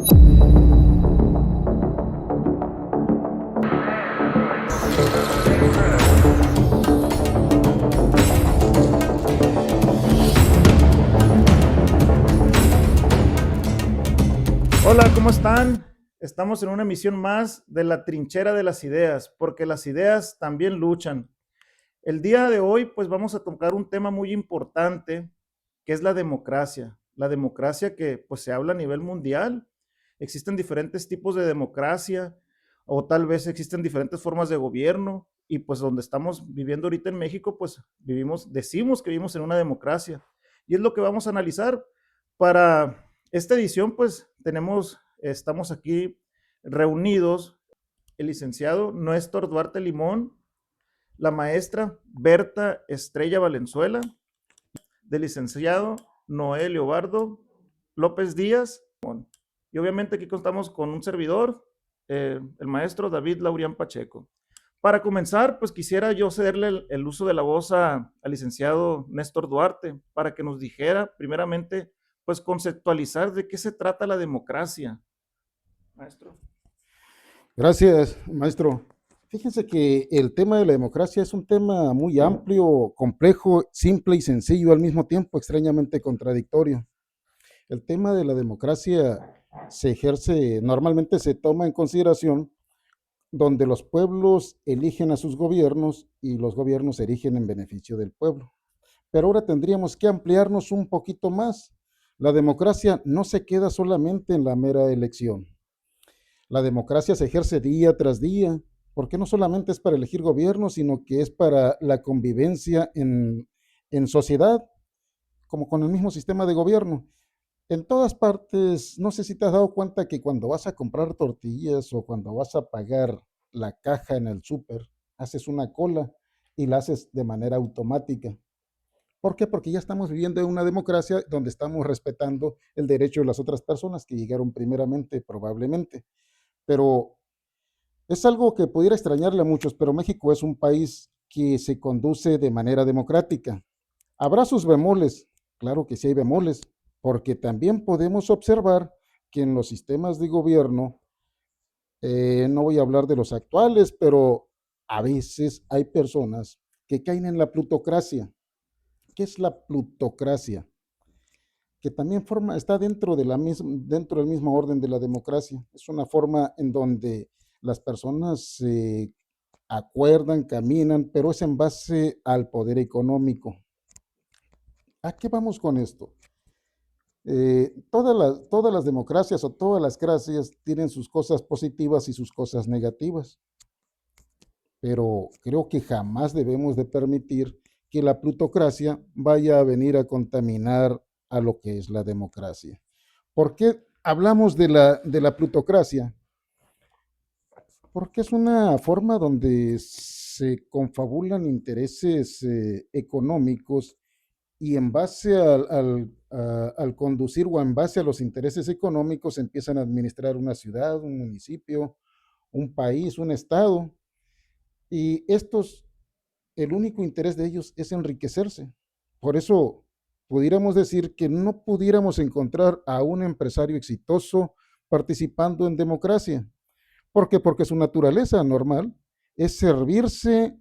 Hola, ¿cómo están? Estamos en una emisión más de la trinchera de las ideas, porque las ideas también luchan. El día de hoy, pues vamos a tocar un tema muy importante, que es la democracia. La democracia que pues se habla a nivel mundial. Existen diferentes tipos de democracia, o tal vez existen diferentes formas de gobierno, y pues donde estamos viviendo ahorita en México, pues decimos que vivimos en una democracia. Y es lo que vamos a analizar. Para esta edición, pues estamos aquí reunidos el licenciado Néstor Duarte Limón, la maestra Berta Estrella Valenzuela, del licenciado Noé Leobardo López Díaz, y obviamente aquí contamos con un servidor, el maestro David Laurián Pacheco. Para comenzar, pues quisiera yo cederle el uso de la voz al licenciado Néstor Duarte para que nos dijera, primeramente, pues conceptualizar de qué se trata la democracia, maestro. Gracias, maestro. Fíjense que el tema de la democracia es un tema muy amplio, complejo, simple y sencillo al mismo tiempo, extrañamente contradictorio. El tema de la democracia normalmente se toma en consideración donde los pueblos eligen a sus gobiernos y los gobiernos se erigen en beneficio del pueblo. Pero ahora tendríamos que ampliarnos un poquito más. La democracia no se queda solamente en la mera elección. La democracia se ejerce día tras día, porque no solamente es para elegir gobierno, sino que es para la convivencia en sociedad, como con el mismo sistema de gobierno. En todas partes, no sé si te has dado cuenta que cuando vas a comprar tortillas o cuando vas a pagar la caja en el súper, haces una cola y la haces de manera automática. ¿Por qué? Porque ya estamos viviendo en una democracia donde estamos respetando el derecho de las otras personas que llegaron primeramente, probablemente. Pero es algo que pudiera extrañarle a muchos, pero México es un país que se conduce de manera democrática. Habrá sus bemoles, claro que sí hay bemoles, porque también podemos observar que en los sistemas de gobierno, no voy a hablar de los actuales, pero a veces hay personas que caen en la plutocracia. ¿Qué es la plutocracia? Que también está dentro del mismo orden de la democracia. Es una forma en donde las personas se acuerdan, caminan, pero es en base al poder económico. ¿A qué vamos con esto? Todas las democracias o todas las gracias tienen sus cosas positivas y sus cosas negativas, pero creo que jamás debemos de permitir que la plutocracia vaya a venir a contaminar a lo que es la democracia. ¿Por qué hablamos de la plutocracia? Porque es una forma donde se confabulan intereses económicos y en base al conducir o en base a los intereses económicos empiezan a administrar una ciudad, un municipio, un país, un estado. Y el único interés de ellos es enriquecerse. Por eso pudiéramos decir que no pudiéramos encontrar a un empresario exitoso participando en democracia. ¿Por qué? Porque su naturaleza normal es servirse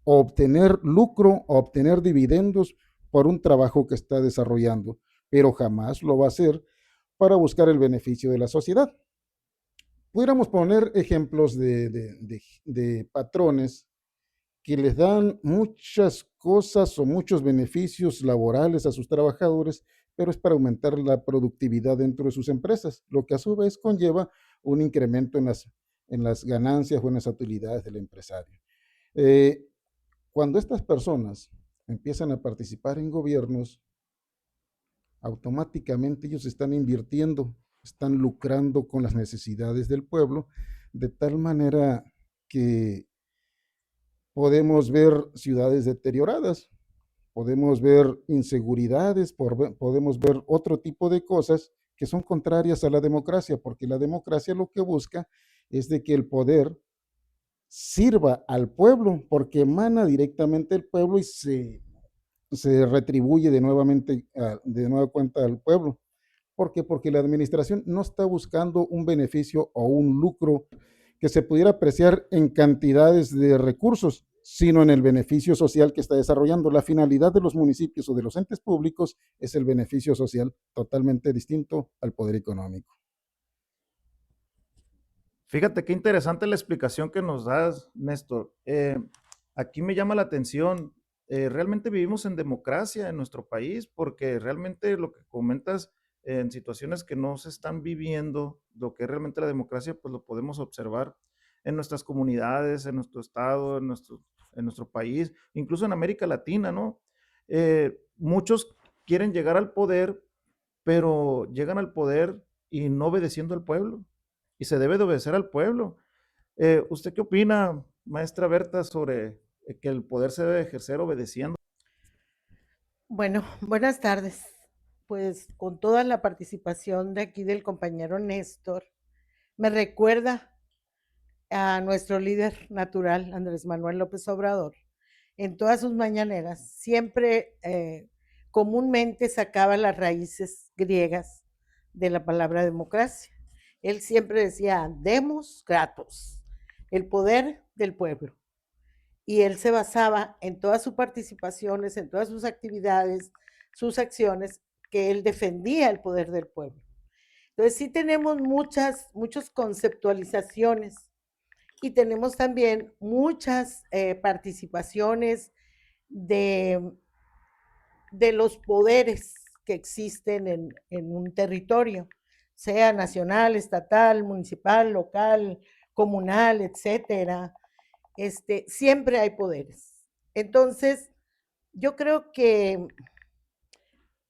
o obtener lucro o obtener dividendos por un trabajo que está desarrollando, pero jamás lo va a hacer para buscar el beneficio de la sociedad. Pudiéramos poner ejemplos de patrones que les dan muchas cosas o muchos beneficios laborales a sus trabajadores, pero es para aumentar la productividad dentro de sus empresas, lo que a su vez conlleva un incremento en las ganancias o en las utilidades del empresario. Eh, Cuando estas personas empiezan a participar en gobiernos, automáticamente ellos están invirtiendo, están lucrando con las necesidades del pueblo, de tal manera que podemos ver ciudades deterioradas, podemos ver inseguridades, podemos ver otro tipo de cosas que son contrarias a la democracia, porque la democracia lo que busca es de que el poder sirva al pueblo, porque emana directamente del pueblo y se retribuye de nueva cuenta al pueblo. ¿Por qué? Porque la administración no está buscando un beneficio o un lucro que se pudiera apreciar en cantidades de recursos, sino en el beneficio social que está desarrollando. La finalidad de los municipios o de los entes públicos es el beneficio social, totalmente distinto al poder económico. Fíjate qué interesante la explicación que nos das, Néstor. Aquí me llama la atención, realmente vivimos en democracia en nuestro país, porque realmente lo que comentas en situaciones que no se están viviendo, lo que es realmente la democracia, pues lo podemos observar en nuestras comunidades, en nuestro estado, en nuestro país, incluso en América Latina, ¿no? Muchos quieren llegar al poder, pero llegan al poder y no obedeciendo al pueblo, y se debe de obedecer al pueblo. ¿Usted qué opina, maestra Berta, sobre que el poder se debe ejercer obedeciendo? Bueno, buenas tardes. Pues con toda la participación de aquí del compañero Néstor, me recuerda a nuestro líder natural, Andrés Manuel López Obrador. En todas sus mañaneras, siempre comúnmente sacaba las raíces griegas de la palabra democracia. Él siempre decía, demos gratos, el poder del pueblo. Y él se basaba en todas sus participaciones, en todas sus actividades, sus acciones, que él defendía el poder del pueblo. Entonces sí tenemos muchas conceptualizaciones y tenemos también muchas participaciones de, de los poderes que existen en un territorio, sea nacional, estatal, municipal, local, comunal, etcétera. Siempre hay poderes. Entonces, yo creo que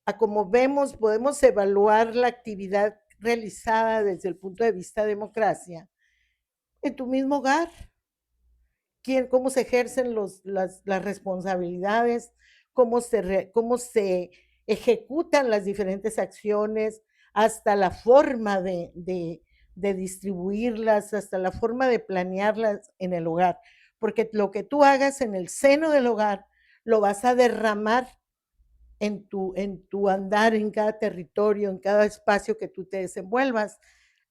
a como vemos, podemos evaluar la actividad realizada desde el punto de vista de democracia en tu mismo hogar, cómo se ejercen las responsabilidades, cómo se ejecutan las diferentes acciones, hasta la forma de distribuirlas, hasta la forma de planearlas en el hogar. Porque lo que tú hagas en el seno del hogar, lo vas a derramar en tu andar, en cada territorio, en cada espacio que tú te desenvuelvas.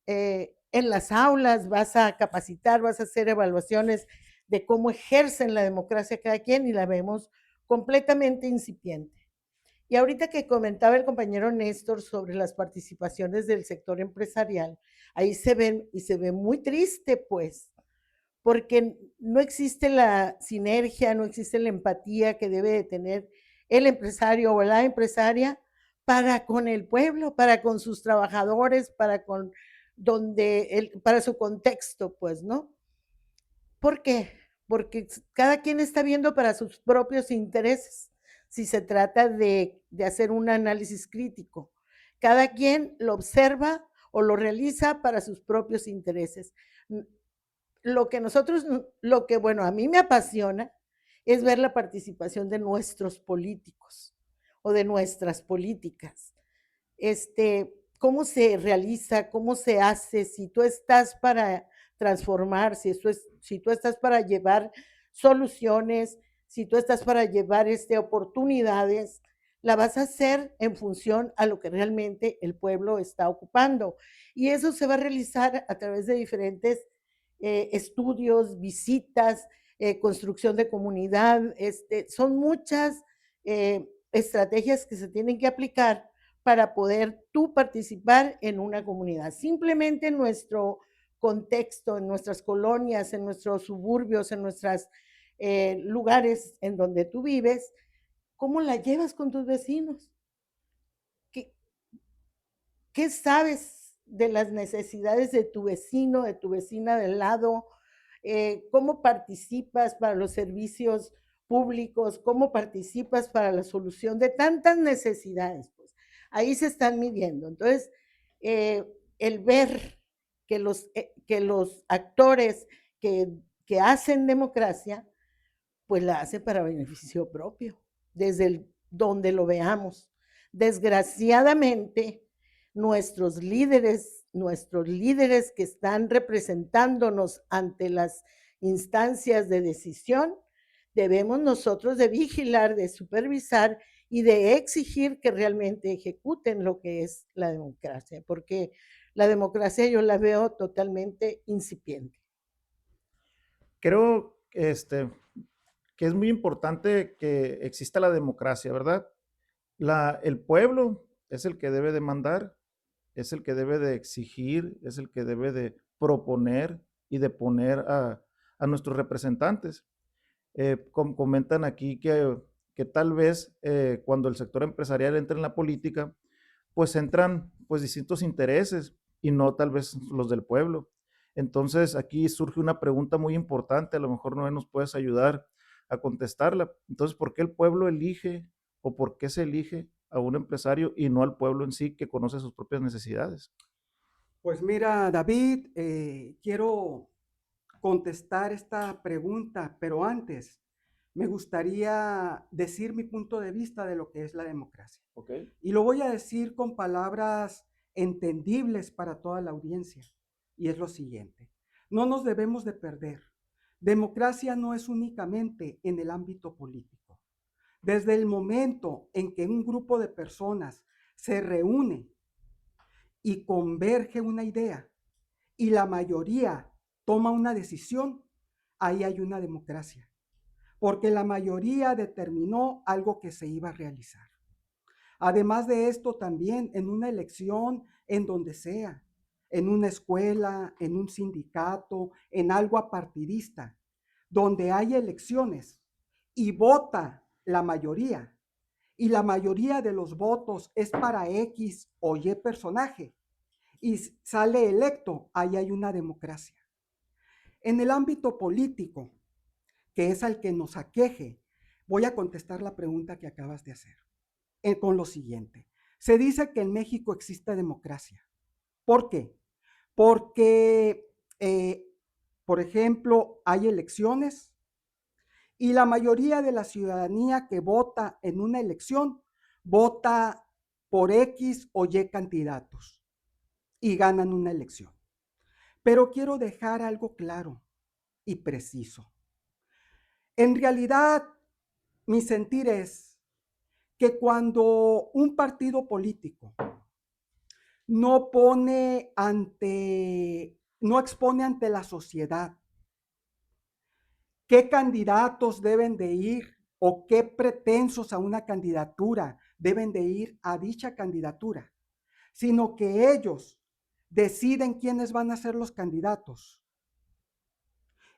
En las aulas vas a capacitar, vas a hacer evaluaciones de cómo ejercen la democracia cada quien y la vemos completamente incipiente. Y ahorita que comentaba el compañero Néstor sobre las participaciones del sector empresarial, ahí se ven y se ve muy triste, pues, porque no existe la sinergia, no existe la empatía que debe de tener el empresario o la empresaria para con el pueblo, para con sus trabajadores, para con para su contexto, pues, ¿no? ¿Por qué? Porque cada quien está viendo para sus propios intereses, si se trata de hacer un análisis crítico. Cada quien lo observa o lo realiza para sus propios intereses. Lo que, bueno, a mí me apasiona es ver la participación de nuestros políticos o de nuestras políticas. Cómo se realiza, cómo se hace, si tú estás para transformar, si tú estás para llevar soluciones, si tú estás para llevar oportunidades, la vas a hacer en función a lo que realmente el pueblo está ocupando. Y eso se va a realizar a través de diferentes estudios, visitas, construcción de comunidad. Son muchas estrategias que se tienen que aplicar para poder tú participar en una comunidad. Simplemente en nuestro contexto, en nuestras colonias, en nuestros suburbios, en nuestros lugares en donde tú vives, ¿cómo la llevas con tus vecinos? ¿Qué, qué sabes de las necesidades de tu vecino, de tu vecina del lado? ¿Cómo participas para los servicios públicos? ¿Cómo participas para la solución de tantas necesidades? Pues ahí se están midiendo. Entonces, el ver que los actores que hacen democracia, pues la hacen para beneficio propio, donde lo veamos. Desgraciadamente, nuestros líderes que están representándonos ante las instancias de decisión, debemos nosotros de vigilar, de supervisar y de exigir que realmente ejecuten lo que es la democracia, porque la democracia yo la veo totalmente incipiente. Creo que es muy importante que exista la democracia, ¿verdad? El pueblo es el que debe de mandar, es el que debe de exigir, es el que debe de proponer y de poner a nuestros representantes. Comentan aquí que tal vez cuando el sector empresarial entra en la política, pues entran pues distintos intereses y no tal vez los del pueblo. Entonces aquí surge una pregunta muy importante, a lo mejor no nos puedes ayudar a contestarla. Entonces, ¿por qué el pueblo elige o por qué se elige a un empresario y no al pueblo en sí que conoce sus propias necesidades? Pues mira, David, quiero contestar esta pregunta, pero antes me gustaría decir mi punto de vista de lo que es la democracia. Okay. Y lo voy a decir con palabras entendibles para toda la audiencia. Y es lo siguiente, no nos debemos de perder. Democracia no es únicamente en el ámbito político. Desde el momento en que un grupo de personas se reúne y converge una idea y la mayoría toma una decisión, ahí hay una democracia, porque la mayoría determinó algo que se iba a realizar. Además de esto, también en una elección, en donde sea, en una escuela, en un sindicato, en algo apartidista, donde hay elecciones y vota la mayoría, y la mayoría de los votos es para X o Y personaje, y sale electo, ahí hay una democracia. En el ámbito político, que es al que nos aqueje, voy a contestar la pregunta que acabas de hacer con lo siguiente. Se dice que en México existe democracia. ¿Por qué? Porque, por ejemplo, hay elecciones y la mayoría de la ciudadanía que vota en una elección vota por X o Y candidatos y ganan una elección. Pero quiero dejar algo claro y preciso. En realidad, mi sentir es que cuando un partido político no expone ante la sociedad qué candidatos deben de ir o qué pretensos a una candidatura deben de ir a dicha candidatura, sino que ellos deciden quiénes van a ser los candidatos.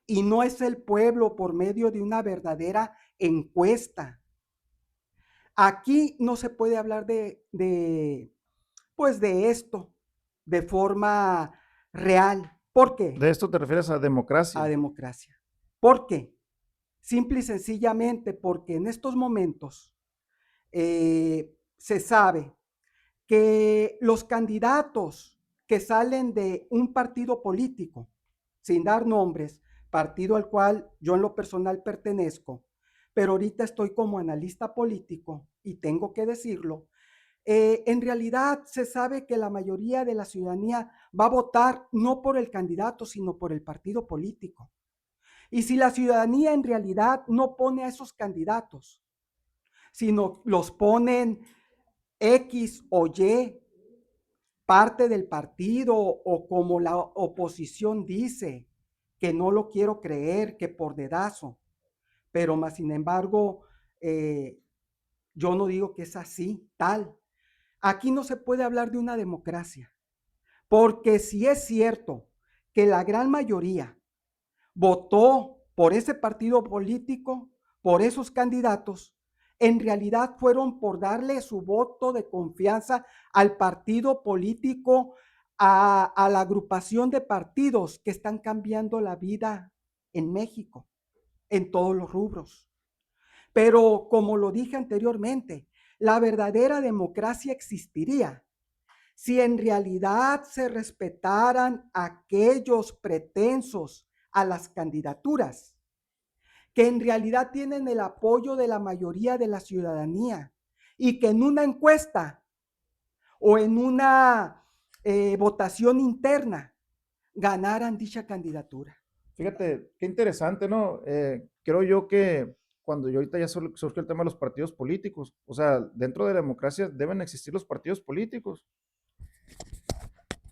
Y no es el pueblo por medio de una verdadera encuesta. Aquí no se puede hablar pues de esto de forma real. ¿Por qué? ¿De esto te refieres a democracia? A democracia. ¿Por qué? Simple y sencillamente porque en estos momentos se sabe que los candidatos que salen de un partido político, sin dar nombres, partido al cual yo en lo personal pertenezco, pero ahorita estoy como analista político y tengo que decirlo, en realidad se sabe que la mayoría de la ciudadanía va a votar no por el candidato, sino por el partido político. Y si la ciudadanía en realidad no pone a esos candidatos, sino los ponen X o Y, parte del partido o como la oposición dice, que no lo quiero creer, que por dedazo, pero más sin embargo, yo no digo que es así, tal. Aquí no se puede hablar de una democracia, porque si es cierto que la gran mayoría votó por ese partido político, por esos candidatos, en realidad fueron por darle su voto de confianza al partido político, a la agrupación de partidos que están cambiando la vida en México, en todos los rubros. Pero como lo dije anteriormente, la verdadera democracia existiría si en realidad se respetaran aquellos pretensos a las candidaturas, que en realidad tienen el apoyo de la mayoría de la ciudadanía y que en una encuesta o en una votación interna ganaran dicha candidatura. Fíjate, qué interesante, ¿no? Creo yo que cuando yo ahorita ya surge el tema de los partidos políticos. O sea, dentro de la democracia deben existir los partidos políticos.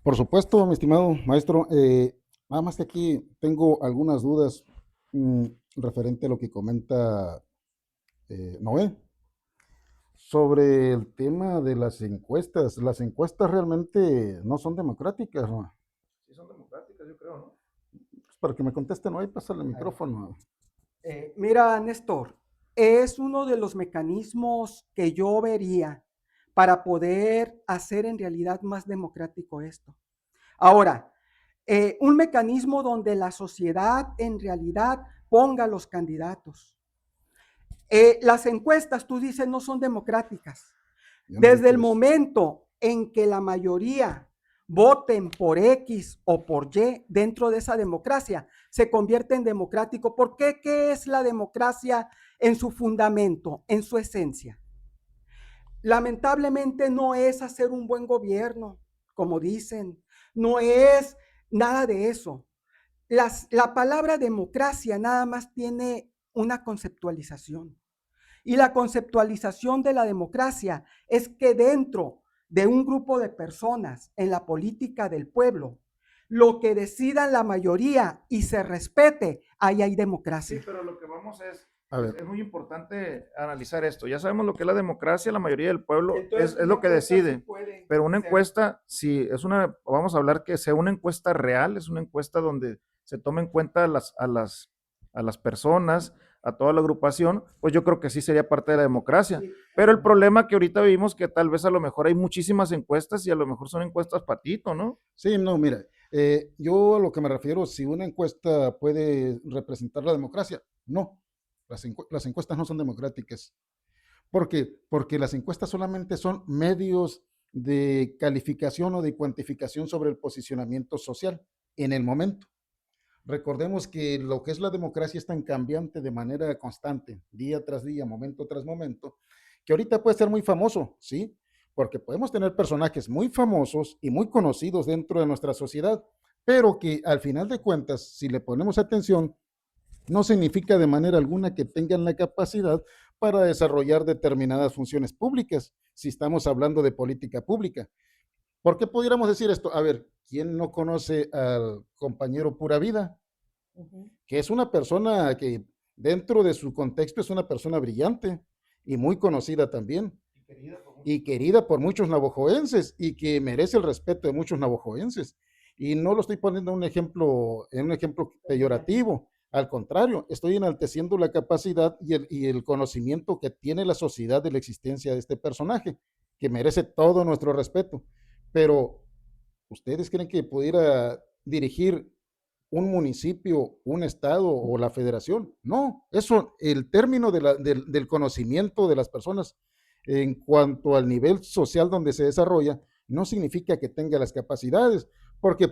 Por supuesto, mi estimado maestro, nada más que aquí tengo algunas dudas referente a lo que comenta Noé sobre el tema de las encuestas. Las encuestas realmente no son democráticas, ¿no? Sí son democráticas, yo creo, ¿no? Pues para que me conteste Noé, pásale el micrófono. Mira, Néstor, es uno de los mecanismos que yo vería para poder hacer en realidad más democrático esto. Ahora, un mecanismo donde la sociedad en realidad ponga los candidatos. Las encuestas, tú dices, no son democráticas. Desde el momento en que la mayoría voten por X o por Y dentro de esa democracia, se convierte en democrático. ¿Por qué? ¿Qué es la democracia en su fundamento, en su esencia? Lamentablemente no es hacer un buen gobierno, como dicen, no es nada de eso. La palabra democracia nada más tiene una conceptualización. Y la conceptualización de la democracia es que dentro de un grupo de personas en la política del pueblo, lo que decidan la mayoría y se respete, ahí hay democracia. Sí, pero lo que vamos es ver. es muy importante analizar esto. Ya sabemos lo que es la democracia, la mayoría del pueblo Entonces, es lo que decide. sí puede Pero una ser. encuesta, si es una, vamos a hablar que sea una encuesta real, es una encuesta donde se tome en cuenta a las personas, a toda la agrupación, pues yo creo que sí sería parte de la democracia. Sí. Pero el problema que ahorita vivimos que tal vez a lo mejor hay muchísimas encuestas y a lo mejor son encuestas patito, ¿no? Sí, no, mira, yo a lo que me refiero, si una encuesta puede representar la democracia, no, las encuestas no son democráticas. ¿Por qué? Porque las encuestas solamente son medios de calificación o de cuantificación sobre el posicionamiento social en el momento. Recordemos que lo que es la democracia es tan cambiante de manera constante, día tras día, momento tras momento, que ahorita puede ser muy famoso, ¿sí? Porque podemos tener personajes muy famosos y muy conocidos dentro de nuestra sociedad, pero que al final de cuentas, si le ponemos atención, no significa de manera alguna que tengan la capacidad para desarrollar determinadas funciones públicas, si estamos hablando de política pública. ¿Por qué pudiéramos decir esto? A ver, ¿quién no conoce al compañero Pura Vida? Que es una persona que dentro de su contexto es una persona brillante y muy conocida también. Y querida por muchos navajoenses y que merece el respeto de muchos navajoenses. Y no lo estoy poniendo en un ejemplo peyorativo. Al contrario, estoy enalteciendo la capacidad y el conocimiento que tiene la sociedad de la existencia de este personaje, que merece todo nuestro respeto. Pero, ¿ustedes creen que pudiera dirigir un municipio, un estado o la federación? No, eso, el término del conocimiento de las personas en cuanto al nivel social donde se desarrolla, no significa que tenga las capacidades, porque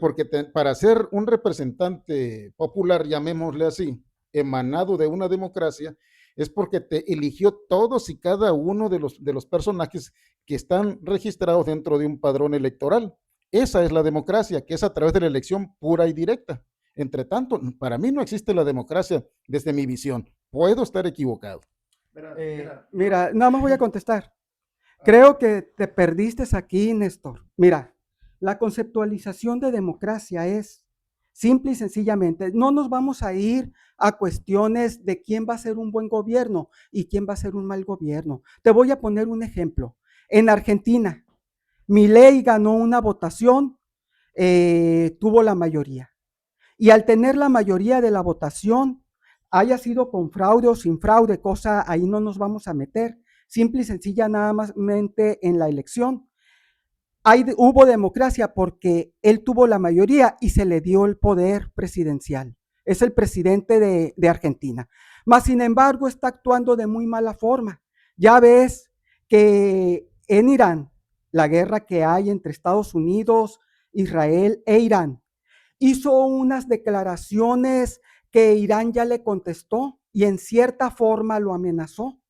para ser un representante popular, llamémosle así, emanado de una democracia, es porque te eligió todos y cada uno de los personajes que están registrados dentro de un padrón electoral. Esa es la democracia, que es a través de la elección pura y directa. Entre tanto, para mí no existe la democracia desde mi visión. Puedo estar equivocado. Mira, nada más voy a contestar. Creo que te perdiste aquí, Néstor. Mira, la conceptualización de democracia es simple y sencillamente, no nos vamos a ir a cuestiones de quién va a ser un buen gobierno y quién va a ser un mal gobierno. Te voy a poner un ejemplo. En Argentina, Milei ganó una votación, tuvo la mayoría. Y al tener la mayoría de la votación, haya sido con fraude o sin fraude, cosa ahí no nos vamos a meter, simple y sencilla nada más en la elección. Hubo democracia porque él tuvo la mayoría y se le dio el poder presidencial. Es el presidente de Argentina. Mas, sin embargo, está actuando de muy mala forma. Ya ves que en Irán, la guerra que hay entre Estados Unidos, Israel e Irán, hizo unas declaraciones que Irán ya le contestó y en cierta forma lo amenazó.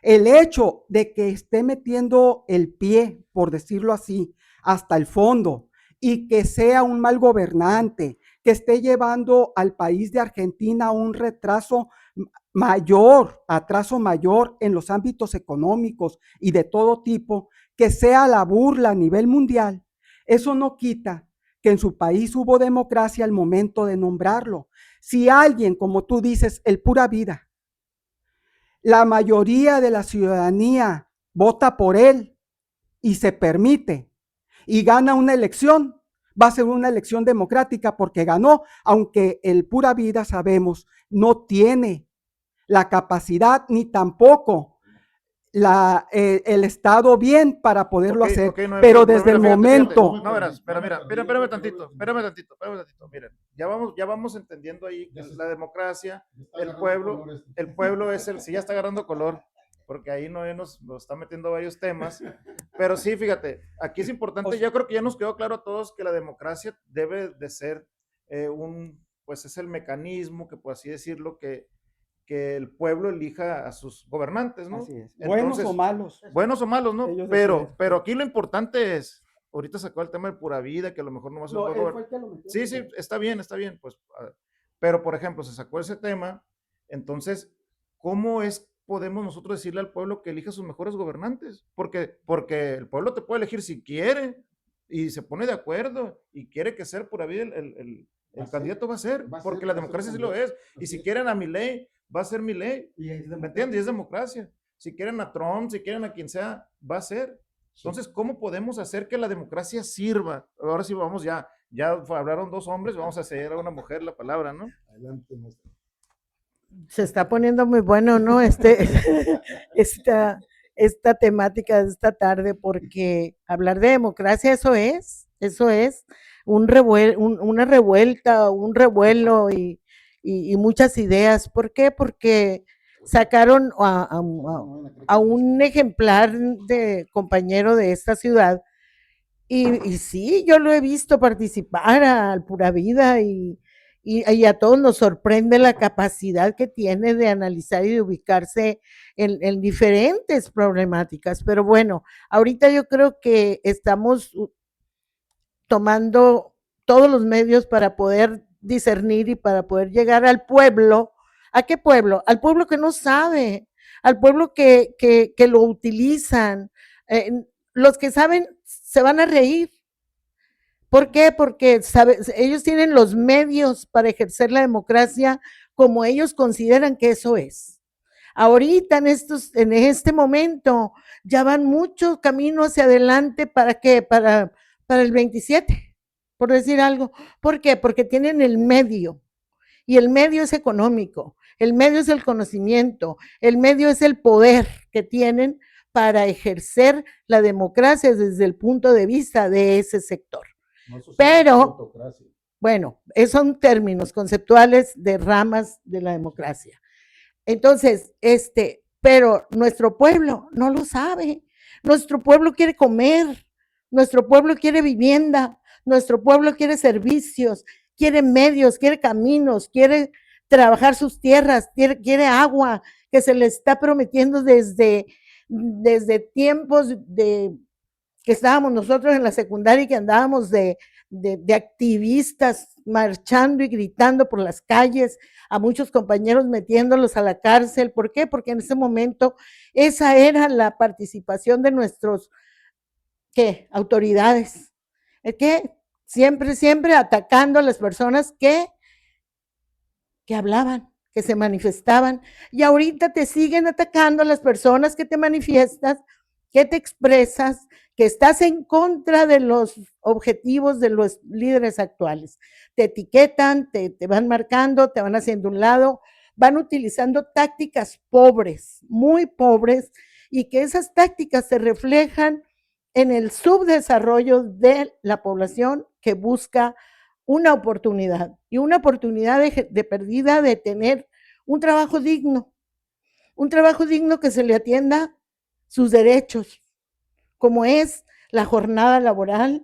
El hecho de que esté metiendo el pie, por decirlo así, hasta el fondo y que sea un mal gobernante, que esté llevando al país de Argentina a un retraso atraso mayor en los ámbitos económicos y de todo tipo, que sea la burla a nivel mundial, eso no quita que en su país hubo democracia al momento de nombrarlo. Si alguien, como tú dices, el pura vida, la mayoría de la ciudadanía vota por él y se permite y gana una elección, va a ser una elección democrática porque ganó, aunque el pura vida, sabemos, no tiene la capacidad ni tampoco el Estado bien para poderlo hacer, no, pero desde el momento... No, verás, pero mira, espérame tantito. Miren, ya vamos entendiendo ahí que la democracia, el pueblo es el, si ya está agarrando color, porque ahí no nos está metiendo varios temas, pero sí, fíjate, aquí es importante, yo creo que ya nos quedó claro a todos que la democracia debe de ser pues es el mecanismo, que por así decirlo, que el pueblo elija a sus gobernantes, ¿no? Así es. Entonces, buenos o malos, ¿no? Pero aquí lo importante es, ahorita sacó el tema de pura vida, que a lo mejor no va a ser Sí, está bien, pues, pero por ejemplo, se sacó ese tema, entonces, ¿cómo podemos nosotros decirle al pueblo que elija sus mejores gobernantes? Porque el pueblo te puede elegir si quiere, y se pone de acuerdo, y quiere que sea pura vida el candidato va a ser, porque la democracia sí lo es, y si quieren a Milei, va a ser Milei, ¿me entiendes? Y es democracia. Si quieren a Trump, si quieren a quien sea, va a ser. Entonces, ¿cómo podemos hacer que la democracia sirva? Ahora sí vamos, ya hablaron dos hombres, vamos a ceder a una mujer la palabra, ¿no? Adelante, maestro. Se está poniendo muy bueno, ¿no? Esta temática de esta tarde, porque hablar de democracia, eso es una revuelta, un revuelo y muchas ideas. ¿Por qué? Porque sacaron a un ejemplar de compañero de esta ciudad y sí, yo lo he visto participar al Pura Vida y a todos nos sorprende la capacidad que tiene de analizar y de ubicarse en diferentes problemáticas. Pero bueno, ahorita yo creo que estamos tomando todos los medios para poder discernir y para poder llegar al pueblo. ¿A qué pueblo? Al pueblo que no sabe, al pueblo que lo utilizan. Los que saben se van a reír. ¿Por qué? Porque ellos tienen los medios para ejercer la democracia como ellos consideran que eso es. Ahorita en este momento ya van mucho camino hacia adelante. ¿Para qué? Para el 27, por decir algo. ¿Por qué? Porque tienen el medio, y el medio es económico, el medio es el conocimiento, el medio es el poder que tienen para ejercer la democracia desde el punto de vista de ese sector. Pero, bueno, esos son términos conceptuales de ramas de la democracia. Entonces, pero nuestro pueblo no lo sabe. Nuestro pueblo quiere comer, nuestro pueblo quiere vivienda, nuestro pueblo quiere servicios, quiere medios, quiere caminos, quiere trabajar sus tierras, quiere agua, que se le está prometiendo desde tiempos que estábamos nosotros en la secundaria y que andábamos de activistas marchando y gritando por las calles, a muchos compañeros metiéndolos a la cárcel. ¿Por qué? Porque en ese momento esa era la participación de nuestros autoridades, que siempre atacando a las personas que hablaban, que se manifestaban, y ahorita te siguen atacando a las personas que te manifiestas, que te expresas, que estás en contra de los objetivos de los líderes actuales. Te etiquetan, te van marcando, te van haciendo un lado, van utilizando tácticas pobres, muy pobres, y que esas tácticas se reflejan en el subdesarrollo de la población que busca una oportunidad, y una oportunidad de perdida de tener un trabajo digno que se le atienda sus derechos, como es la jornada laboral,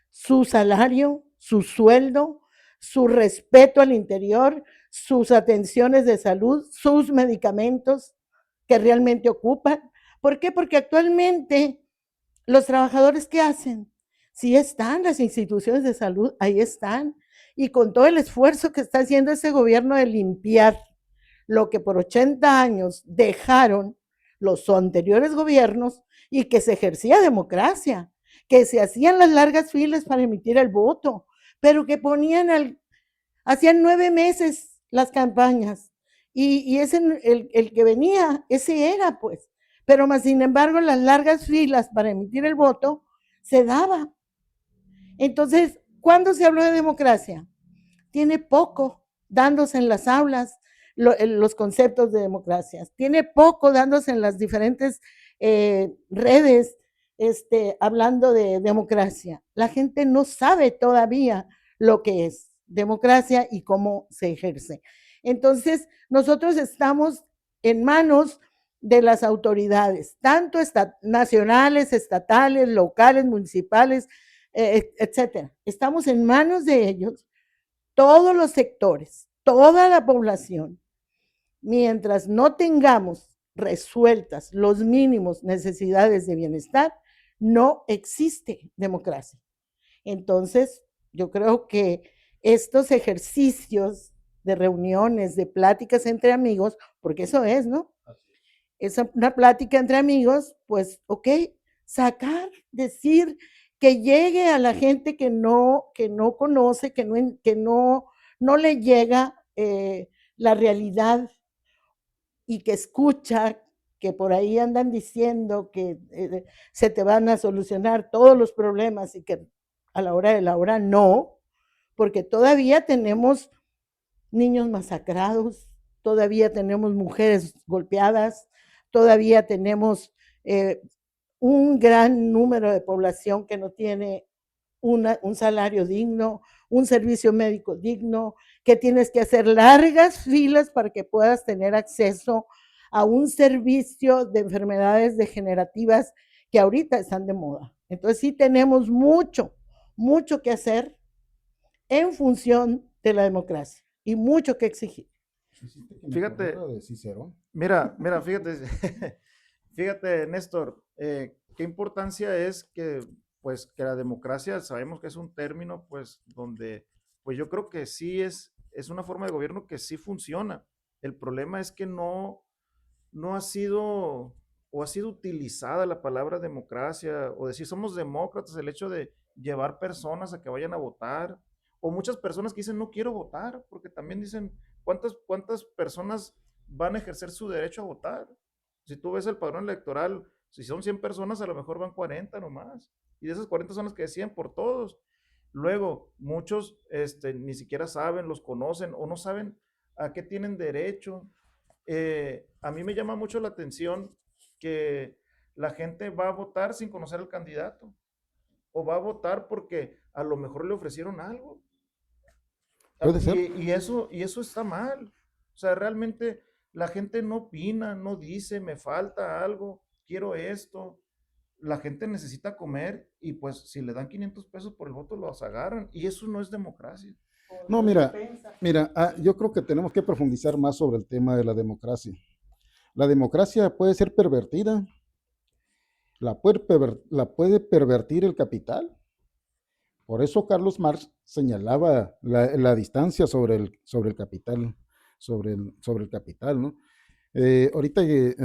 su salario, su sueldo, su respeto al interior, sus atenciones de salud, sus medicamentos que realmente ocupan. ¿Por qué? Porque actualmente los trabajadores, ¿qué hacen? Sí están las instituciones de salud, ahí están, y con todo el esfuerzo que está haciendo ese gobierno de limpiar lo que por 80 años dejaron los anteriores gobiernos y que se ejercía democracia, que se hacían las largas filas para emitir el voto, pero que hacían 9 meses las campañas y ese, el que venía, ese era pues, pero más sin embargo las largas filas para emitir el voto se daba. Entonces, ¿cuándo se habló de democracia? Tiene poco dándose en las aulas los conceptos de democracia. Tiene poco dándose en las diferentes redes hablando de democracia. La gente no sabe todavía lo que es democracia y cómo se ejerce. Entonces, nosotros estamos en manos de las autoridades, tanto nacionales, estatales, locales, municipales, etcétera. Estamos en manos de ellos, todos los sectores, toda la población. Mientras no tengamos resueltas los mínimos necesidades de bienestar, no existe democracia. Entonces, yo creo que estos ejercicios de reuniones, de pláticas entre amigos, porque eso es, ¿no? Es una plática entre amigos, pues, ok, sacar, decir, que llegue a la gente que no conoce, que no le llega la realidad y que escucha, que por ahí andan diciendo que se te van a solucionar todos los problemas y que a la hora de la hora no, porque todavía tenemos niños masacrados, todavía tenemos mujeres golpeadas, todavía tenemos un gran número de población que no tiene un salario digno, un servicio médico digno, que tienes que hacer largas filas para que puedas tener acceso a un servicio de enfermedades degenerativas que ahorita están de moda. Entonces sí tenemos mucho que hacer en función de la democracia y mucho que exigir. Fíjate, mira, fíjate, Néstor, qué importancia es que, pues, que la democracia, sabemos que es un término, pues, donde, pues, yo creo que sí es una forma de gobierno que sí funciona. El problema es que no ha sido, o ha sido utilizada la palabra democracia, o decir somos demócratas, el hecho de llevar personas a que vayan a votar, o muchas personas que dicen no quiero votar, porque también dicen cuántas personas van a ejercer su derecho a votar. Si tú ves el padrón electoral, si son 100 personas, a lo mejor van 40 nomás, y de esas 40 son las que deciden por todos. Luego, muchos ni siquiera saben, los conocen, o no saben a qué tienen derecho. A mí me llama mucho la atención que la gente va a votar sin conocer al candidato, o va a votar porque a lo mejor le ofrecieron algo. Puede ser. Y eso está mal. O sea, realmente la gente no opina, no dice, me falta algo, quiero esto. La gente necesita comer y pues si le dan 500 pesos por el voto, los agarran. Y eso no es democracia. No, mira, yo creo que tenemos que profundizar más sobre el tema de la democracia. La democracia puede ser pervertida, la puede pervertir el capital. Por eso Carlos Marx señalaba la distancia sobre el capital, sobre el capital, ¿no? Ahorita que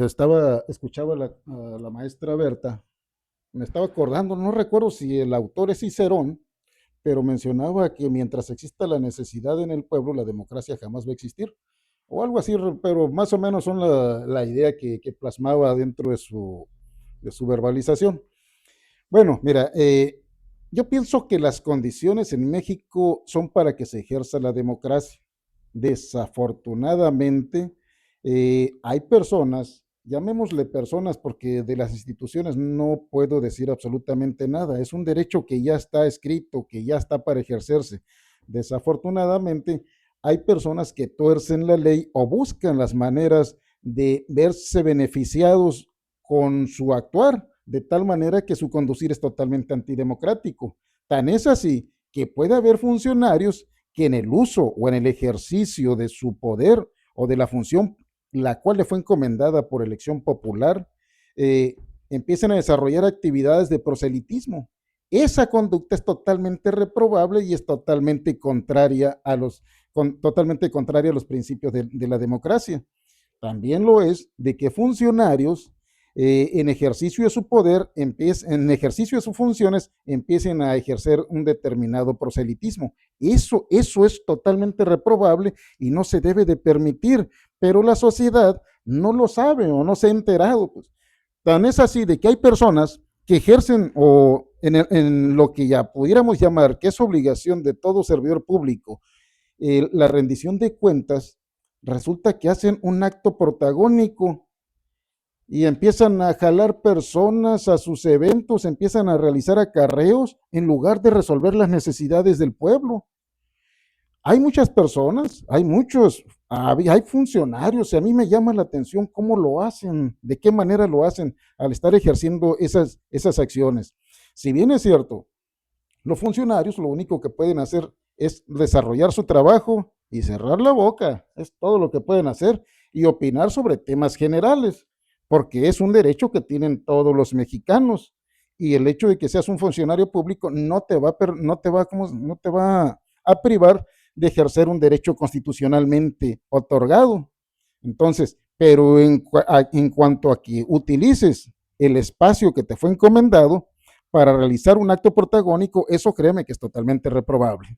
escuchaba a la maestra Berta, me estaba acordando, no recuerdo si el autor es Cicerón, pero mencionaba que mientras exista la necesidad en el pueblo, la democracia jamás va a existir, o algo así, pero más o menos son la idea que plasmaba dentro de su verbalización. Bueno, mira, yo pienso que las condiciones en México son para que se ejerza la democracia. Desafortunadamente, hay personas, llamémosle personas porque de las instituciones no puedo decir absolutamente nada, es un derecho que ya está escrito, que ya está para ejercerse. Desafortunadamente, hay personas que tuercen la ley o buscan las maneras de verse beneficiados con su actuar, de tal manera que su conducir es totalmente antidemocrático. Tan es así que puede haber funcionarios que en el uso o en el ejercicio de su poder o de la función la cual le fue encomendada por elección popular, empiezan a desarrollar actividades de proselitismo. Esa conducta es totalmente reprobable y es totalmente contraria a los totalmente contraria a los principios de la democracia. También lo es de que funcionarios en ejercicio de su poder, en ejercicio de sus funciones, empiecen a ejercer un determinado proselitismo. Eso es totalmente reprobable y no se debe de permitir, pero la sociedad no lo sabe o no se ha enterado. Pues. Tan es así de que hay personas que ejercen o en lo que ya pudiéramos llamar que es obligación de todo servidor público, la rendición de cuentas, resulta que hacen un acto protagónico y empiezan a jalar personas a sus eventos, empiezan a realizar acarreos en lugar de resolver las necesidades del pueblo. Hay muchas personas, hay funcionarios, y a mí me llama la atención cómo lo hacen, de qué manera lo hacen al estar ejerciendo esas acciones. Si bien es cierto, los funcionarios lo único que pueden hacer es desarrollar su trabajo y cerrar la boca, es todo lo que pueden hacer, y opinar sobre temas generales, porque es un derecho que tienen todos los mexicanos, y el hecho de que seas un funcionario público no te va a privar de ejercer un derecho constitucionalmente otorgado. Entonces, pero en cuanto a que utilices el espacio que te fue encomendado para realizar un acto protagónico, eso créeme que es totalmente reprobable.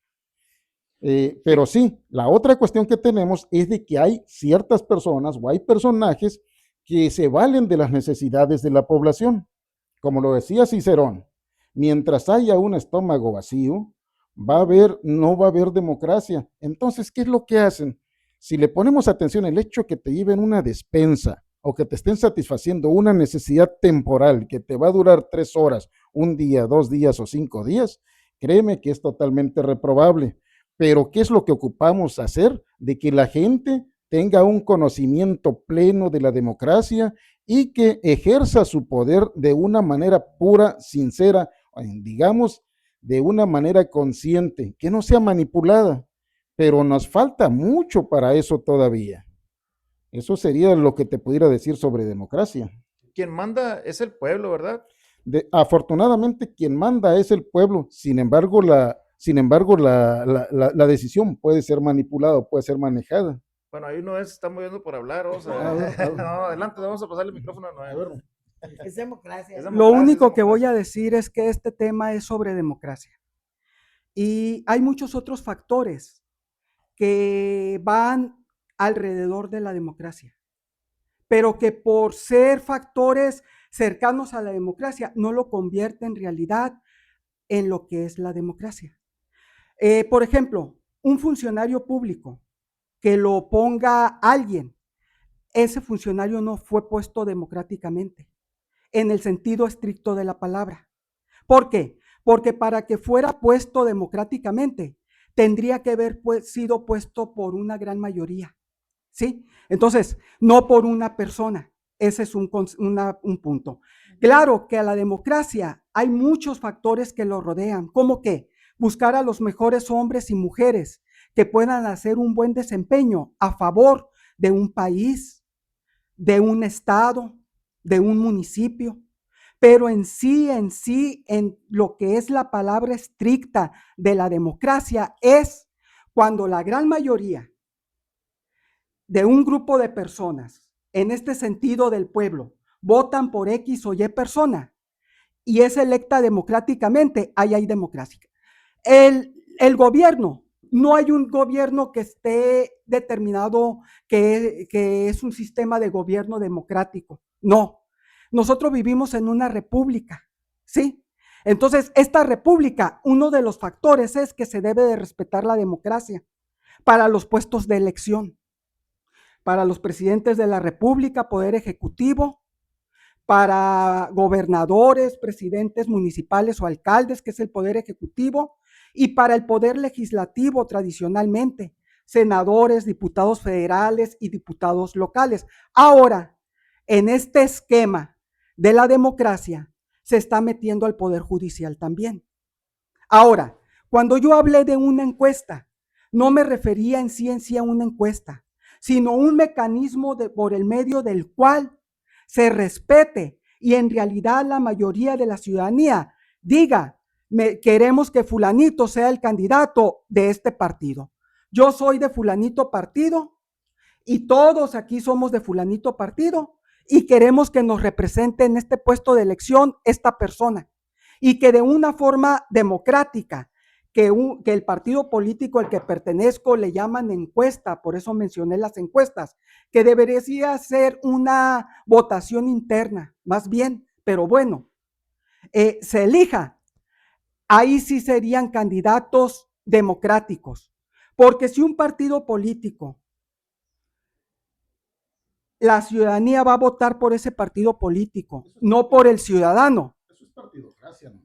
Pero sí, la otra cuestión que tenemos es de que hay ciertas personas o hay personajes que se valen de las necesidades de la población. Como lo decía Cicerón, mientras haya un estómago vacío, no va a haber democracia. Entonces, ¿qué es lo que hacen? Si le ponemos atención al hecho que te lleven una despensa o que te estén satisfaciendo una necesidad temporal que te va a durar 3 horas, un día, 2 días o 5 días, créeme que es totalmente reprobable. Pero ¿qué es lo que ocupamos hacer? De que la gente tenga un conocimiento pleno de la democracia y que ejerza su poder de una manera pura, sincera, digamos, de una manera consciente, que no sea manipulada, pero nos falta mucho para eso todavía. Eso sería lo que te pudiera decir sobre democracia. Quien manda es el pueblo, ¿verdad? Afortunadamente, quien manda es el pueblo, sin embargo, la decisión puede ser manipulada, puede ser manejada. Bueno, ahí no está moviendo por hablar, o sea, no, adelante, vamos a pasarle el micrófono a Noé. Es democracia. Lo único que voy a decir es que este tema es sobre democracia. Y hay muchos otros factores que van alrededor de la democracia, pero que por ser factores cercanos a la democracia no lo convierte en realidad en lo que es la democracia. Por ejemplo, un funcionario público que lo ponga alguien, ese funcionario no fue puesto democráticamente, en el sentido estricto de la palabra. ¿Por qué? Porque para que fuera puesto democráticamente, tendría que haber sido puesto por una gran mayoría, ¿sí? Entonces, no por una persona. Ese es un punto. Claro que a la democracia hay muchos factores que lo rodean, como que buscar a los mejores hombres y mujeres que puedan hacer un buen desempeño a favor de un país, de un estado, de un municipio. Pero en sí, en lo que es la palabra estricta de la democracia, es cuando la gran mayoría de un grupo de personas, en este sentido del pueblo, votan por X o Y persona y es electa democráticamente, ahí hay democracia. El gobierno, no hay un gobierno que esté determinado que es un sistema de gobierno democrático, no. Nosotros vivimos en una república, ¿sí? Entonces, esta república, uno de los factores es que se debe de respetar la democracia para los puestos de elección, para los presidentes de la república, poder ejecutivo, para gobernadores, presidentes municipales o alcaldes, que es el poder ejecutivo, y para el poder legislativo tradicionalmente, senadores, diputados federales y diputados locales. Ahora, en este esquema de la democracia, se está metiendo al poder judicial también. Ahora, cuando yo hablé de una encuesta, no me refería en sí a una encuesta, sino un mecanismo por el medio del cual se respete y en realidad la mayoría de la ciudadanía diga, queremos que fulanito sea el candidato de este partido. yo soy de fulanito partido y todos aquí somos de fulanito partido y queremos que nos represente en este puesto de elección esta persona y que de una forma democrática, que el partido político al que pertenezco le llaman encuesta, por eso mencioné las encuestas, que debería ser una votación interna, más bien, pero bueno, se elija, ahí sí serían candidatos democráticos, porque si un partido político, la ciudadanía va a votar por ese partido político, no por el ciudadano. Eso es partidocracia, ¿no?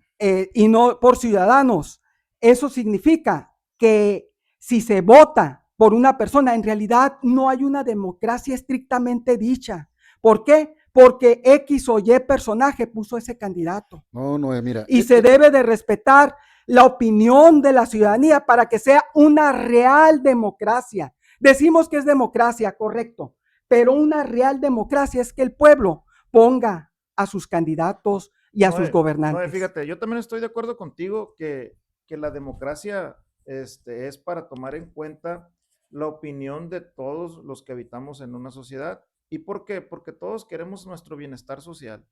Y no por ciudadanos. Eso significa que si se vota por una persona, en realidad no hay una democracia estrictamente dicha. ¿Por qué? Porque X o Y personaje puso ese candidato. No, mira. Y se debe de respetar la opinión de la ciudadanía para que sea una real democracia. Decimos que es democracia, correcto, pero una real democracia es que el pueblo ponga a sus candidatos y a sus gobernantes. Fíjate, yo también estoy de acuerdo contigo que la democracia es para tomar en cuenta la opinión de todos los que habitamos en una sociedad. ¿Y por qué? Porque todos queremos nuestro bienestar social.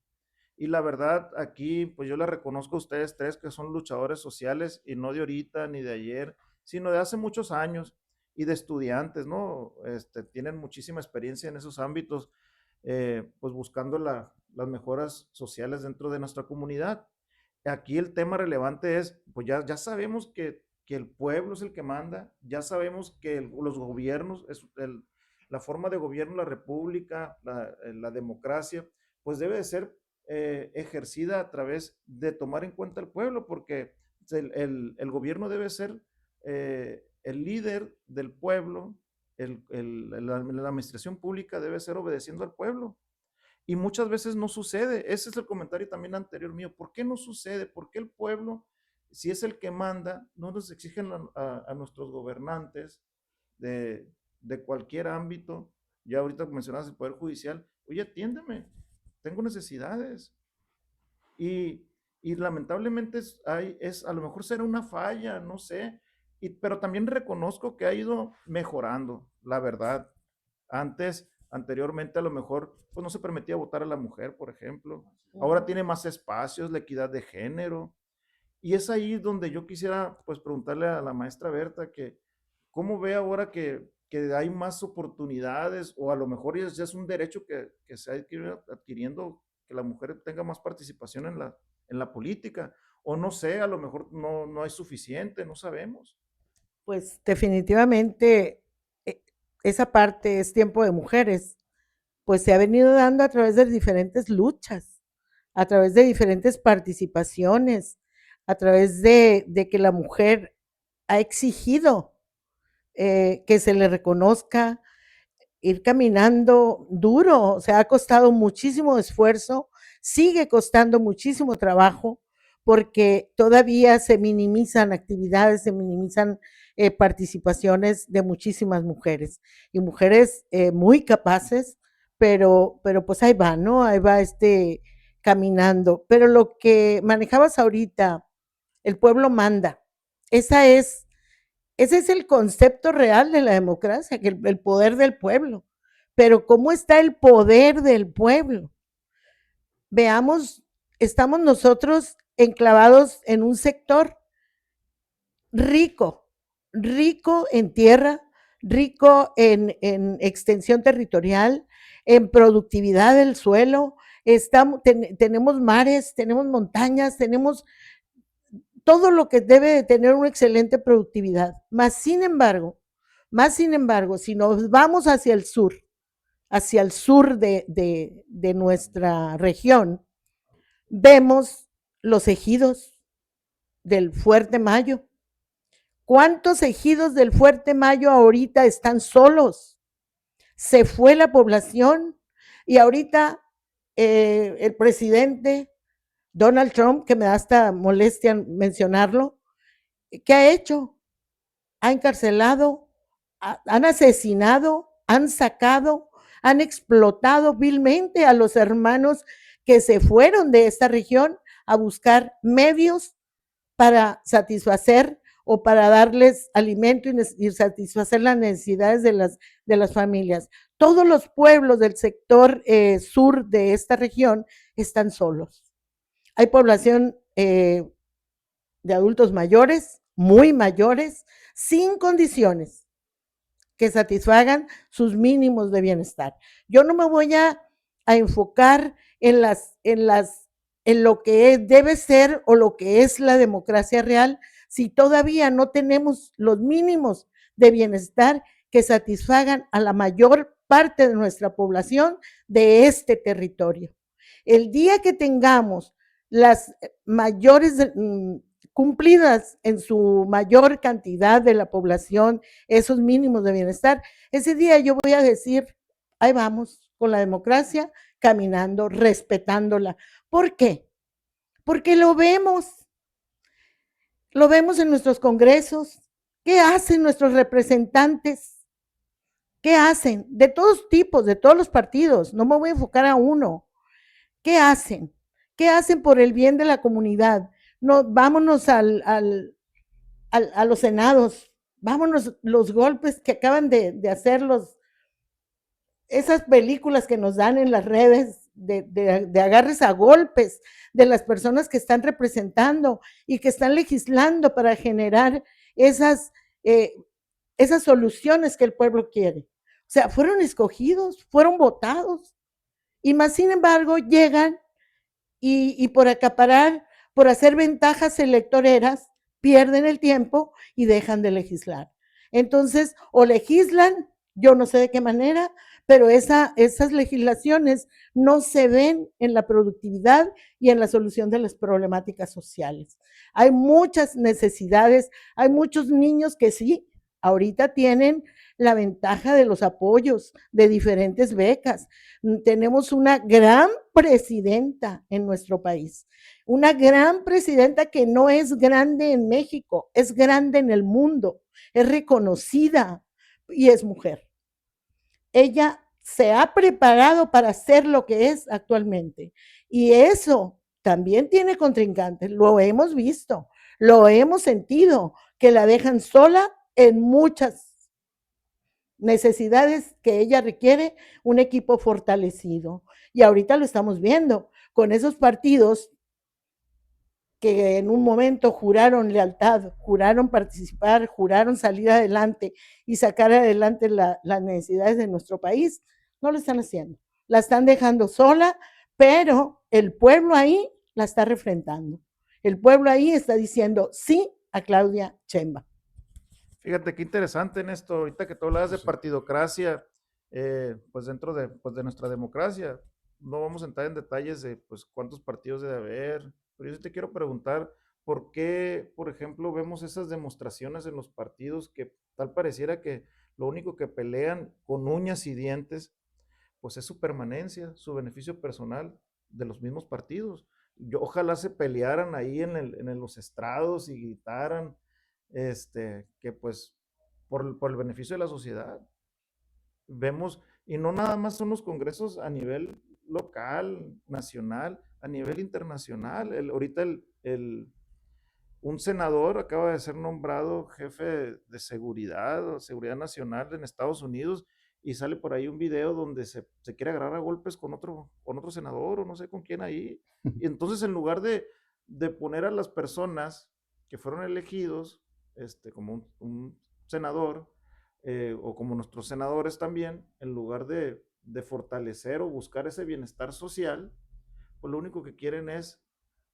Y la verdad, aquí, pues yo les reconozco a ustedes tres que son luchadores sociales y no de ahorita ni de ayer, sino de hace muchos años y de estudiantes, ¿no? Tienen muchísima experiencia en esos ámbitos, pues buscando las mejoras sociales dentro de nuestra comunidad. Aquí el tema relevante es, pues ya sabemos que el pueblo es el que manda, ya sabemos que los gobiernos, la forma de gobierno, la república, la democracia, pues debe de ser ejercida a través de tomar en cuenta al pueblo, porque el gobierno debe ser el líder del pueblo, la administración pública debe ser obedeciendo al pueblo. Y muchas veces no sucede. Ese es el comentario también anterior mío. ¿Por qué no sucede? ¿Por qué el pueblo, si es el que manda, no nos exigen a nuestros gobernantes de cualquier ámbito? Ya ahorita mencionabas el Poder Judicial. Oye, atiéndeme, tengo necesidades. Y lamentablemente a lo mejor será una falla, no sé. Pero también reconozco que ha ido mejorando, la verdad. Anteriormente a lo mejor pues no se permitía votar a la mujer, por ejemplo. Ahora tiene más espacios, la equidad de género. Y es ahí donde yo quisiera pues preguntarle a la maestra Berta que cómo ve ahora que hay más oportunidades o a lo mejor ya es un derecho que se ha adquiriendo que la mujer tenga más participación en la política. O no sé, a lo mejor no hay suficiente, no sabemos. Pues definitivamente esa parte es tiempo de mujeres, pues se ha venido dando a través de diferentes luchas, a través de diferentes participaciones, a través de que la mujer ha exigido que se le reconozca, ir caminando duro, o sea, ha costado muchísimo esfuerzo, sigue costando muchísimo trabajo, porque todavía se minimizan actividades, se minimizan participaciones de muchísimas mujeres, y mujeres muy capaces, pero pues ahí va, ¿no? Ahí va caminando. Pero lo que manejabas ahorita, el pueblo manda, ese es el concepto real de la democracia, que el poder del pueblo. Pero ¿cómo está el poder del pueblo? Veamos, estamos nosotros enclavados en un sector rico, rico en tierra, rico en extensión territorial, en productividad del suelo, tenemos mares, tenemos montañas, tenemos todo lo que debe de tener una excelente productividad. Más sin embargo, si nos vamos hacia el sur de nuestra región, vemos los ejidos del Fuerte Mayo. ¿Cuántos ejidos del Fuerte Mayo ahorita están solos? Se fue la población y ahorita el presidente Donald Trump, que me da hasta molestia mencionarlo, ¿qué ha hecho? Ha encarcelado, han asesinado, han sacado, han explotado vilmente a los hermanos que se fueron de esta región a buscar medios para satisfacer o para darles alimento y satisfacer las necesidades de las familias. Todos los pueblos del sector sur de esta región están solos. Hay población de adultos mayores, muy mayores, sin condiciones que satisfagan sus mínimos de bienestar. Yo no me voy a enfocar en lo que debe ser o lo que es la democracia real si todavía no tenemos los mínimos de bienestar que satisfagan a la mayor parte de nuestra población de este territorio. El día que tengamos las mayores cumplidas en su mayor cantidad de la población esos mínimos de bienestar, ese día yo voy a decir, ahí vamos con la democracia, caminando, respetándola. ¿Por qué? Porque lo vemos en nuestros congresos. ¿Qué hacen nuestros representantes? ¿Qué hacen? De todos tipos, de todos los partidos, no me voy a enfocar a uno. ¿Qué hacen? ¿Qué hacen por el bien de la comunidad? No, vámonos a los senados, vámonos los golpes que acaban de hacer esas películas que nos dan en las redes de agarres a golpes de las personas que están representando y que están legislando para generar esas soluciones que el pueblo quiere. O sea, fueron escogidos, fueron votados y más sin embargo llegan y por acaparar, por hacer ventajas electoreras, pierden el tiempo y dejan de legislar. Entonces, o legislan, yo no sé de qué manera, pero esas legislaciones no se ven en la productividad y en la solución de las problemáticas sociales. Hay muchas necesidades, hay muchos niños que sí, ahorita tienen la ventaja de los apoyos de diferentes becas. Tenemos una gran presidenta en nuestro país, una gran presidenta que no es grande en México, es grande en el mundo, es reconocida y es mujer. Ella se ha preparado para ser lo que es actualmente y eso también tiene contrincantes, lo hemos visto, lo hemos sentido, que la dejan sola en muchas necesidades que ella requiere, un equipo fortalecido. Y ahorita lo estamos viendo con esos partidos que en un momento juraron lealtad, juraron participar, juraron salir adelante y sacar adelante las necesidades de nuestro país, no lo están haciendo. La están dejando sola, pero el pueblo ahí la está refrendando. El pueblo ahí está diciendo sí a Claudia Sheinbaum. Fíjate qué interesante en esto, ahorita que tú hablabas de partidocracia, pues dentro de nuestra democracia, no vamos a entrar en detalles de pues cuántos partidos debe haber, pero yo sí te quiero preguntar por qué, por ejemplo, vemos esas demostraciones en los partidos que tal pareciera que lo único que pelean con uñas y dientes, pues es su permanencia, su beneficio personal de los mismos partidos. Ojalá se pelearan ahí en los estrados y gritaran, que pues por el beneficio de la sociedad. Vemos, y no nada más son los congresos a nivel local, nacional, a nivel internacional. Ahorita un senador acaba de ser nombrado jefe de seguridad o seguridad nacional en Estados Unidos y sale por ahí un video donde se quiere agarrar a golpes con otro senador o no sé con quién ahí. Y entonces en lugar de poner a las personas que fueron elegidos como un senador o como nuestros senadores también, en lugar de fortalecer o buscar ese bienestar social, pues lo único que quieren es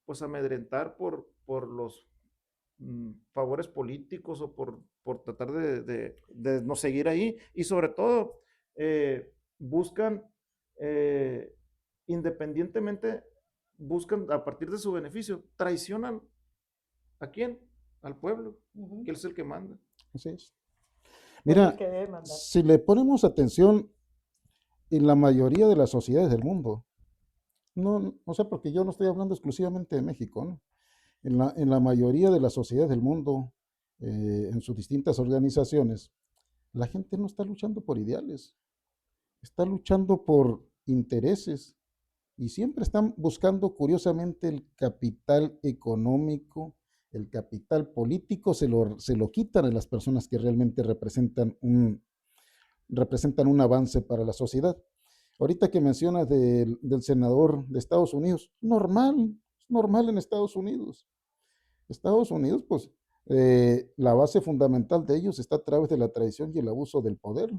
pues amedrentar por los favores políticos o por tratar de no seguir ahí. Y sobre todo, buscan, independientemente, buscan a partir de su beneficio, traicionan ¿a quién? Al pueblo, que él es el que manda. Así es. Mira, si le ponemos atención en la mayoría de las sociedades del mundo, no, o sea, porque yo no estoy hablando exclusivamente de México, ¿no? En la mayoría de las sociedades del mundo, en sus distintas organizaciones, la gente no está luchando por ideales, está luchando por intereses y siempre están buscando curiosamente el capital económico, El capital político se lo quitan a las personas que realmente representan un avance para la sociedad. Ahorita que mencionas del senador de Estados Unidos, es normal en Estados Unidos. Estados Unidos, pues, la base fundamental de ellos está a través de la traición y el abuso del poder,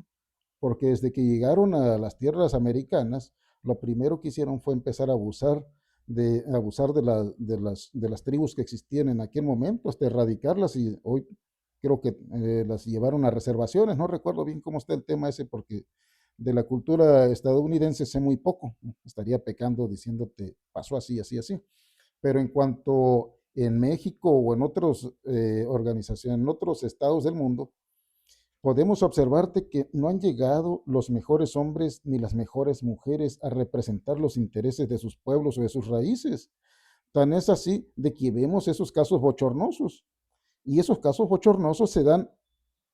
porque desde que llegaron a las tierras americanas, lo primero que hicieron fue empezar a abusar de las tribus que existían en aquel momento, hasta erradicarlas, y hoy creo que las llevaron a reservaciones. No recuerdo bien cómo está el tema ese, porque de la cultura estadounidense sé muy poco. Estaría pecando diciéndote pasó así, así, así. Pero en cuanto en México o en otras organizaciones, en otros estados del mundo, podemos observarte que no han llegado los mejores hombres ni las mejores mujeres a representar los intereses de sus pueblos o de sus raíces. Tan es así de que vemos esos casos bochornosos. Y esos casos bochornosos se dan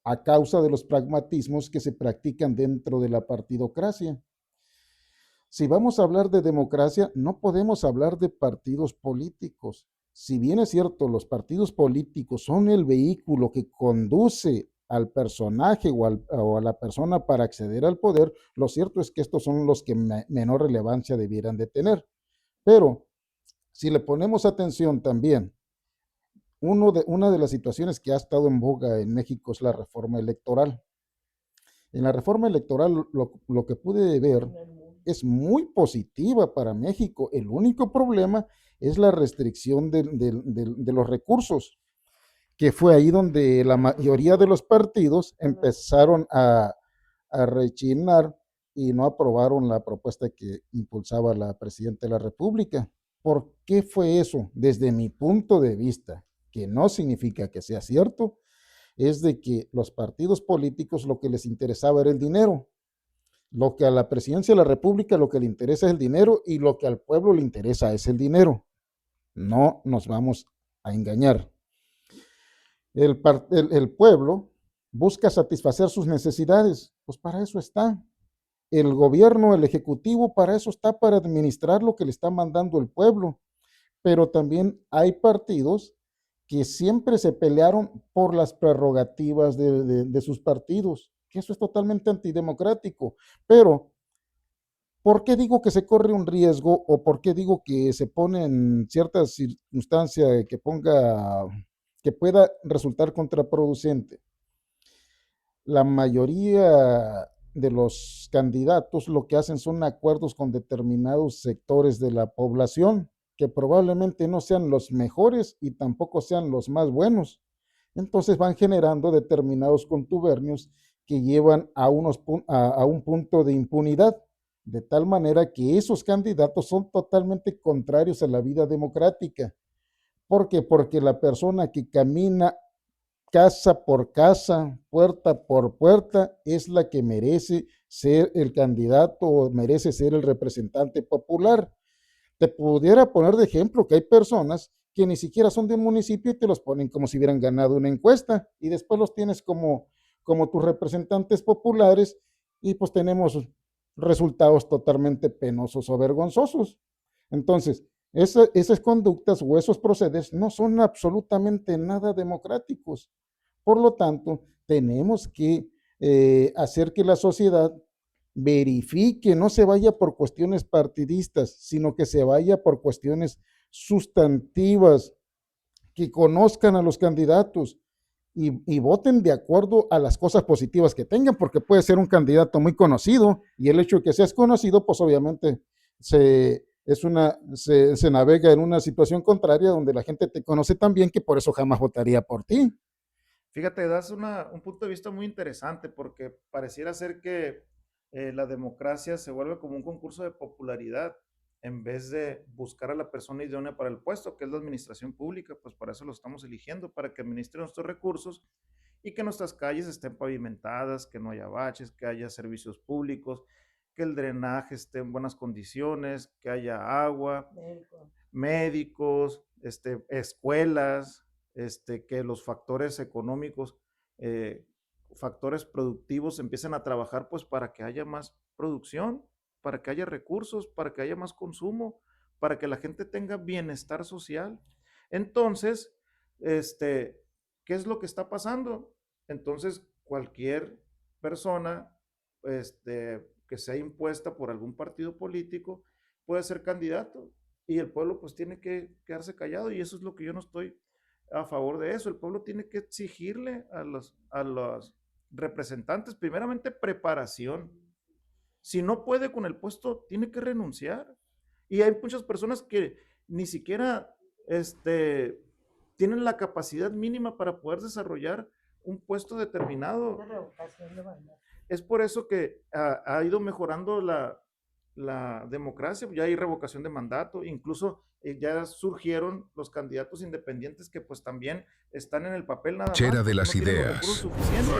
a causa de los pragmatismos que se practican dentro de la partidocracia. Si vamos a hablar de democracia, no podemos hablar de partidos políticos. Si bien es cierto, los partidos políticos son el vehículo que conduce al personaje o a la persona para acceder al poder, lo cierto es que estos son los que menor relevancia debieran de tener. Pero si le ponemos atención también, una de las situaciones que ha estado en boga en México es la reforma electoral. En la reforma electoral lo que pude ver es muy positiva para México. El único problema es la restricción de los recursos, que fue ahí donde la mayoría de los partidos empezaron a rechinar y no aprobaron la propuesta que impulsaba la presidenta de la República. ¿Por qué fue eso? Desde mi punto de vista, que no significa que sea cierto, es de que los partidos políticos lo que les interesaba era el dinero. Lo que a la presidencia de la República lo que le interesa es el dinero, y lo que al pueblo le interesa es el dinero. No nos vamos a engañar. El pueblo busca satisfacer sus necesidades, pues para eso está. El gobierno, el ejecutivo, para eso está, para administrar lo que le está mandando el pueblo. Pero también hay partidos que siempre se pelearon por las prerrogativas de sus partidos, que eso es totalmente antidemocrático. Pero, ¿por qué digo que se corre un riesgo, o por qué digo que se pone en ciertas circunstancias que pueda resultar contraproducente? La mayoría de los candidatos lo que hacen son acuerdos con determinados sectores de la población, que probablemente no sean los mejores y tampoco sean los más buenos. Entonces van generando determinados contubernios que llevan a un punto de impunidad, de tal manera que esos candidatos son totalmente contrarios a la vida democrática. ¿Por qué? Porque la persona que camina casa por casa, puerta por puerta, es la que merece ser el candidato o merece ser el representante popular. Te pudiera poner de ejemplo que hay personas que ni siquiera son de un municipio y te los ponen como si hubieran ganado una encuesta, y después los tienes como tus representantes populares, y pues tenemos resultados totalmente penosos o vergonzosos. Entonces, esas conductas o esos procederes no son absolutamente nada democráticos. Por lo tanto, tenemos que hacer que la sociedad verifique, no se vaya por cuestiones partidistas, sino que se vaya por cuestiones sustantivas, que conozcan a los candidatos y voten de acuerdo a las cosas positivas que tengan, porque puede ser un candidato muy conocido, y el hecho de que seas conocido, pues obviamente se navega en una situación contraria donde la gente te conoce tan bien que por eso jamás votaría por ti. Fíjate, das un punto de vista muy interesante, porque pareciera ser que la democracia se vuelve como un concurso de popularidad en vez de buscar a la persona idónea para el puesto, que es la administración pública. Pues para eso lo estamos eligiendo, para que administre nuestros recursos y que nuestras calles estén pavimentadas, que no haya baches, que haya servicios públicos, que el drenaje esté en buenas condiciones, que haya agua, médicos, escuelas, que los factores económicos, factores productivos empiecen a trabajar, pues para que haya más producción, para que haya recursos, para que haya más consumo, para que la gente tenga bienestar social. Entonces, ¿qué es lo que está pasando? Entonces, cualquier persona que sea impuesta por algún partido político puede ser candidato y el pueblo pues tiene que quedarse callado y eso es lo que yo no estoy a favor de eso. El pueblo tiene que exigirle a los representantes, primeramente, preparación. Si no puede con el puesto, tiene que renunciar. Y hay muchas personas que ni siquiera tienen la capacidad mínima para poder desarrollar un puesto determinado. Es por eso que ha ido mejorando la democracia, ya hay revocación de mandato, incluso ya surgieron los candidatos independientes que pues también están en el papel nada más. Trinchera de no las tienen los ideas. recursos suficientes.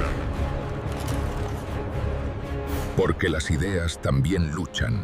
Porque las ideas también luchan.